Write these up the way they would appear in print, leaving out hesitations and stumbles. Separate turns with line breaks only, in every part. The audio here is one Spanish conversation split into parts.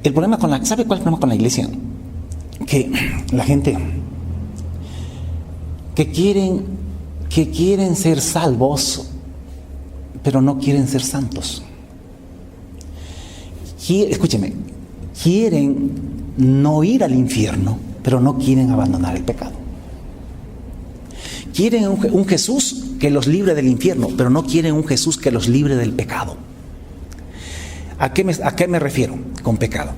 El problema ¿sabe cuál es el problema con la iglesia? Que la gente que quieren ser salvos, pero no quieren ser santos. Escúcheme, quieren no ir al infierno, pero no quieren abandonar el pecado. Quieren un Jesús que los libre del infierno, pero no quieren un Jesús que los libre del pecado. ¿A qué me refiero con pecado?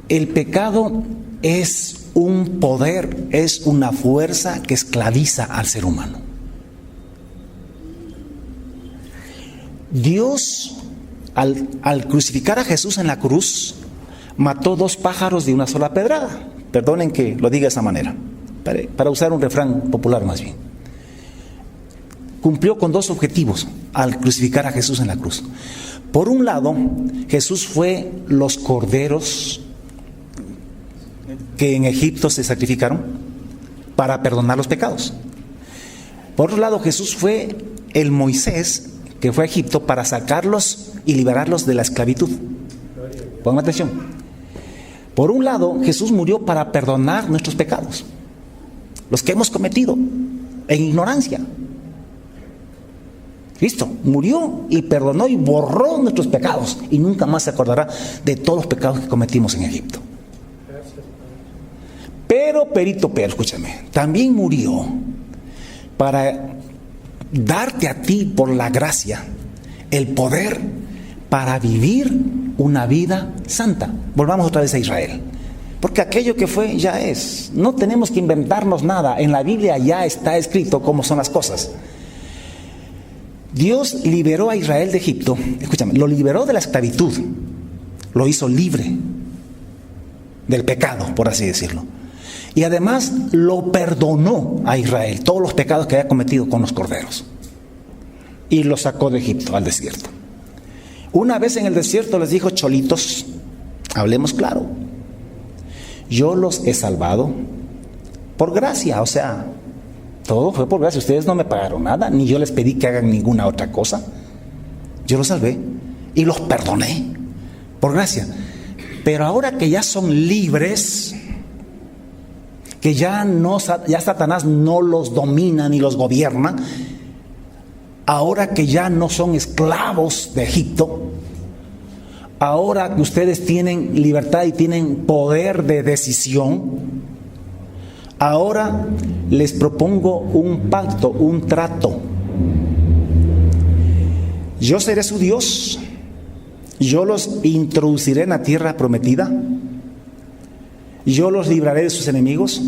El pecado es un poder, es una fuerza que esclaviza al ser humano. Dios, al crucificar a Jesús en la cruz, mató 2 pájaros de una sola pedrada. Perdonen que lo diga de esa manera, para usar un refrán popular más bien. Cumplió con 2 objetivos al crucificar a Jesús en la cruz. Por un lado, Jesús fue los corderos que en Egipto se sacrificaron para perdonar los pecados. Por otro lado, Jesús fue el Moisés que fue a Egipto para sacarlos y liberarlos de la esclavitud. Pongan atención. Por un lado, Jesús murió para perdonar nuestros pecados, los que hemos cometido en ignorancia. Cristo murió y perdonó y borró nuestros pecados y nunca más se acordará de todos los pecados que cometimos en Egipto. Pero, escúchame, también murió para darte a ti por la gracia el poder para vivir una vida santa. Volvamos otra vez a Israel, porque aquello que fue ya es. No tenemos que inventarnos nada. En la Biblia ya está escrito cómo son las cosas. Dios liberó a Israel de Egipto, escúchame, lo liberó de la esclavitud, lo hizo libre del pecado, por así decirlo. Y además lo perdonó a Israel, todos los pecados que había cometido con los corderos. Y lo sacó de Egipto al desierto. Una vez en el desierto les dijo: cholitos, hablemos claro, yo los he salvado por gracia, o sea, todo fue por gracia. Ustedes no me pagaron nada, ni yo les pedí que hagan ninguna otra cosa. Yo los salvé y los perdoné por gracia. Pero ahora que ya son libres, que ya Satanás no los domina ni los gobierna, ahora que ya no son esclavos de Egipto, ahora que ustedes tienen libertad y tienen poder de decisión, ahora les propongo un pacto, un trato. Yo seré su Dios, yo los introduciré en la tierra prometida, yo los libraré de sus enemigos,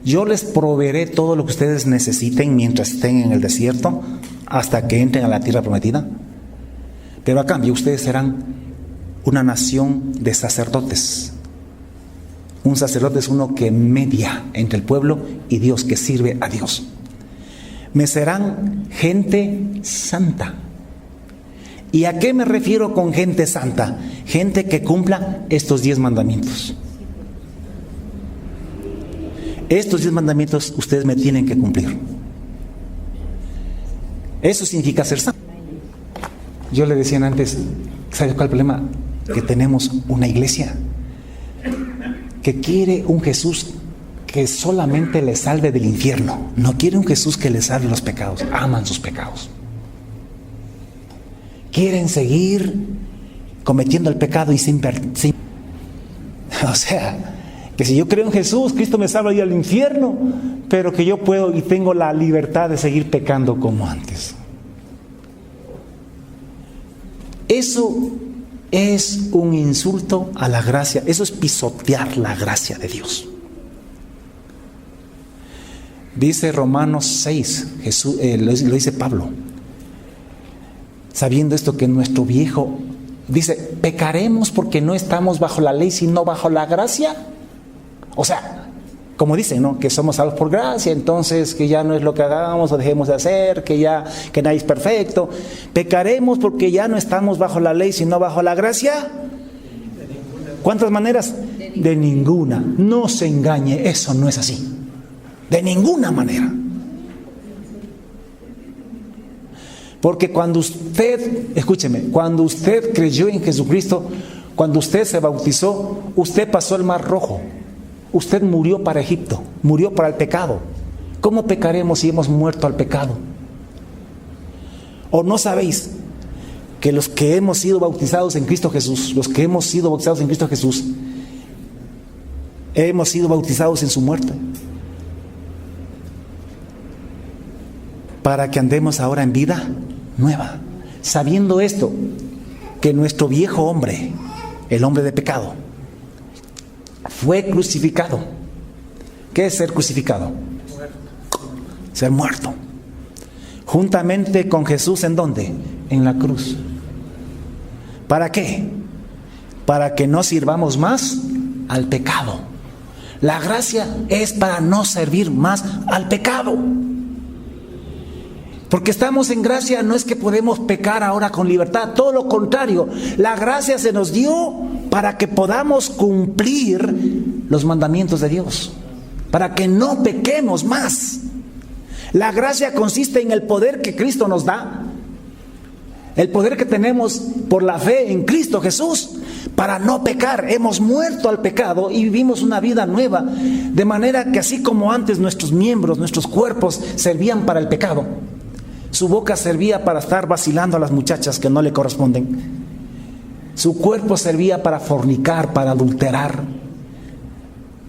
yo les proveeré todo lo que ustedes necesiten mientras estén en el desierto hasta que entren a la tierra prometida. Pero a cambio ustedes serán una nación de sacerdotes. Un sacerdote es uno que media entre el pueblo y Dios, que sirve a Dios. Me serán gente santa. ¿Y a qué me refiero con gente santa? Gente que cumpla estos 10 mandamientos. Estos 10 mandamientos ustedes me tienen que cumplir. Eso significa ser santo. Yo le decía antes, ¿sabe cuál es el problema? Que tenemos una iglesia que quiere un Jesús que solamente le salve del infierno. No quiere un Jesús que le salve los pecados. Aman sus pecados. Quieren seguir cometiendo el pecado y sin o sea, que si yo creo en Jesús, Cristo me salva y al infierno, pero que yo puedo y tengo la libertad de seguir pecando como antes. Eso es un insulto a la gracia, eso es pisotear la gracia de Dios. Dice Romanos 6, lo dice Pablo, sabiendo esto que nuestro viejo, dice, ¿pecaremos porque no estamos bajo la ley sino bajo la gracia? O sea, como dicen, ¿no? Que somos salvos por gracia, entonces que ya no es lo que hagamos o dejemos de hacer, que nadie es perfecto. ¿Pecaremos porque ya no estamos bajo la ley sino bajo la gracia? ¿Cuántas maneras? De ninguna. No se engañe, eso no es así. De ninguna manera. Porque cuando usted, escúcheme, cuando usted creyó en Jesucristo, Cuando usted se bautizó, usted pasó el Mar Rojo. Usted murió para Egipto, murió para el pecado. ¿Cómo pecaremos si hemos muerto al pecado? ¿O no sabéis que los que hemos sido bautizados en Cristo Jesús, hemos sido bautizados en su muerte? Para que andemos ahora en vida nueva. Sabiendo esto, que nuestro viejo hombre, el hombre de pecado, fue crucificado. ¿Qué es ser crucificado? Ser muerto. Juntamente con Jesús, ¿en dónde? En la cruz. ¿Para qué? Para que no sirvamos más al pecado. La gracia es para no servir más al pecado. Porque estamos en gracia, no es que podemos pecar ahora con libertad, todo lo contrario, la gracia se nos dio para que podamos cumplir los mandamientos de Dios, para que no pequemos más. La gracia consiste en el poder que Cristo nos da, el poder que tenemos por la fe en Cristo Jesús, para no pecar. Hemos muerto al pecado y vivimos una vida nueva, de manera que así como antes nuestros miembros, nuestros cuerpos servían para el pecado, su boca servía para estar vacilando a las muchachas que no le corresponden. Su cuerpo servía para fornicar, para adulterar.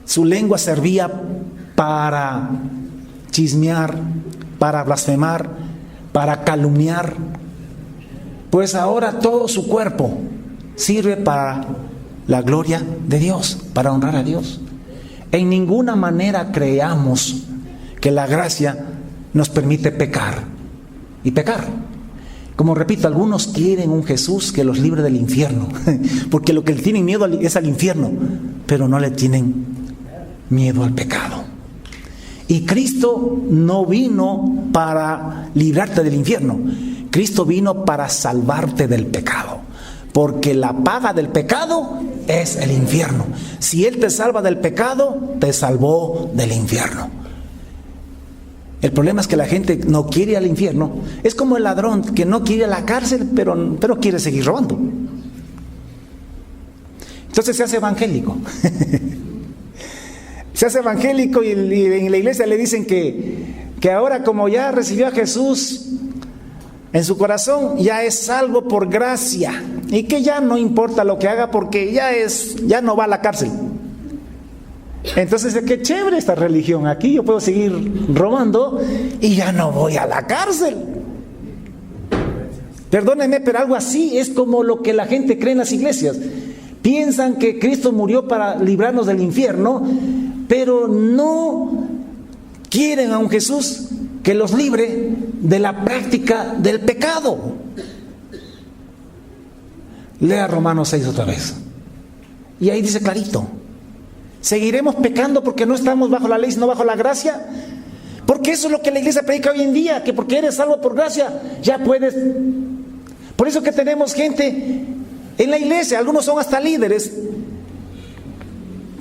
Su lengua servía para chismear, para blasfemar, para calumniar. Pues ahora todo su cuerpo sirve para la gloria de Dios, para honrar a Dios. En ninguna manera creamos que la gracia nos permite pecar. Y pecar. Como repito, algunos quieren un Jesús que los libre del infierno, porque lo que le tienen miedo es al infierno, pero no le tienen miedo al pecado. Y Cristo no vino para librarte del infierno, Cristo vino para salvarte del pecado, porque la paga del pecado es el infierno. Si Él te salva del pecado, te salvó del infierno. El problema es que la gente no quiere ir al infierno. Es como el ladrón que no quiere ir a la cárcel, pero quiere seguir robando. Entonces se hace evangélico. Se hace evangélico y en la iglesia le dicen que ahora, como ya recibió a Jesús en su corazón, ya es salvo por gracia y que ya no importa lo que haga porque ya no va a la cárcel. Entonces, qué chévere esta religión. Aquí yo puedo seguir robando y ya no voy a la cárcel. Perdónenme, pero algo así es como lo que la gente cree en las iglesias. Piensan que Cristo murió para librarnos del infierno, pero no quieren a un Jesús que los libre de la práctica del pecado. Lea Romanos 6 otra vez. Y ahí dice clarito: ¿seguiremos pecando porque no estamos bajo la ley, sino bajo la gracia? Porque eso es lo que la iglesia predica hoy en día, que porque eres salvo por gracia, ya puedes. Por eso que tenemos gente en la iglesia, algunos son hasta líderes,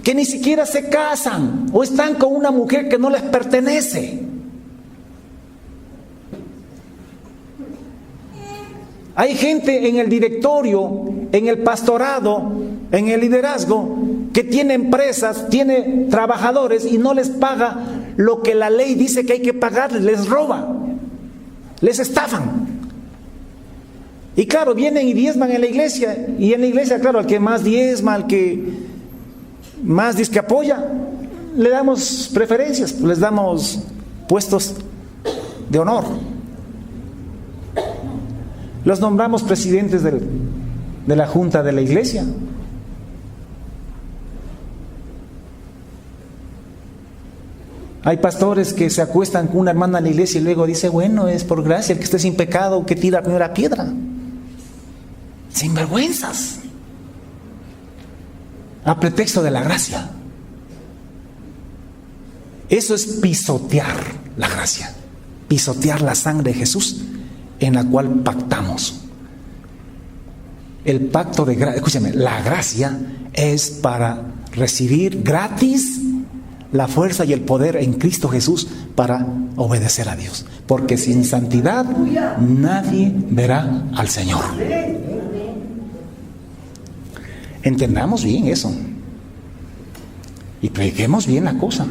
que ni siquiera se casan o están con una mujer que no les pertenece. Hay gente en el directorio, en el pastorado, en el liderazgo, que tiene empresas, tiene trabajadores y no les paga lo que la ley dice que hay que pagarles, les roba, les estafan. Y claro, vienen y diezman en la iglesia, y en la iglesia, claro, al que más diezma, al que más dice que apoya, le damos preferencias, les damos puestos de honor. Los nombramos presidentes de la junta de la iglesia. Hay pastores que se acuestan con una hermana en la iglesia y luego dice: bueno, es por gracia, el que esté sin pecado, que tira la primera piedra. Sinvergüenzas. A pretexto de la gracia. Eso es pisotear la gracia, pisotear la sangre de Jesús, en la cual pactamos. El pacto de gracia, escúchame, la gracia es para recibir gratis la fuerza y el poder en Cristo Jesús para obedecer a Dios, porque sin santidad nadie verá al Señor. Entendamos bien eso. Y prediquemos bien la cosa.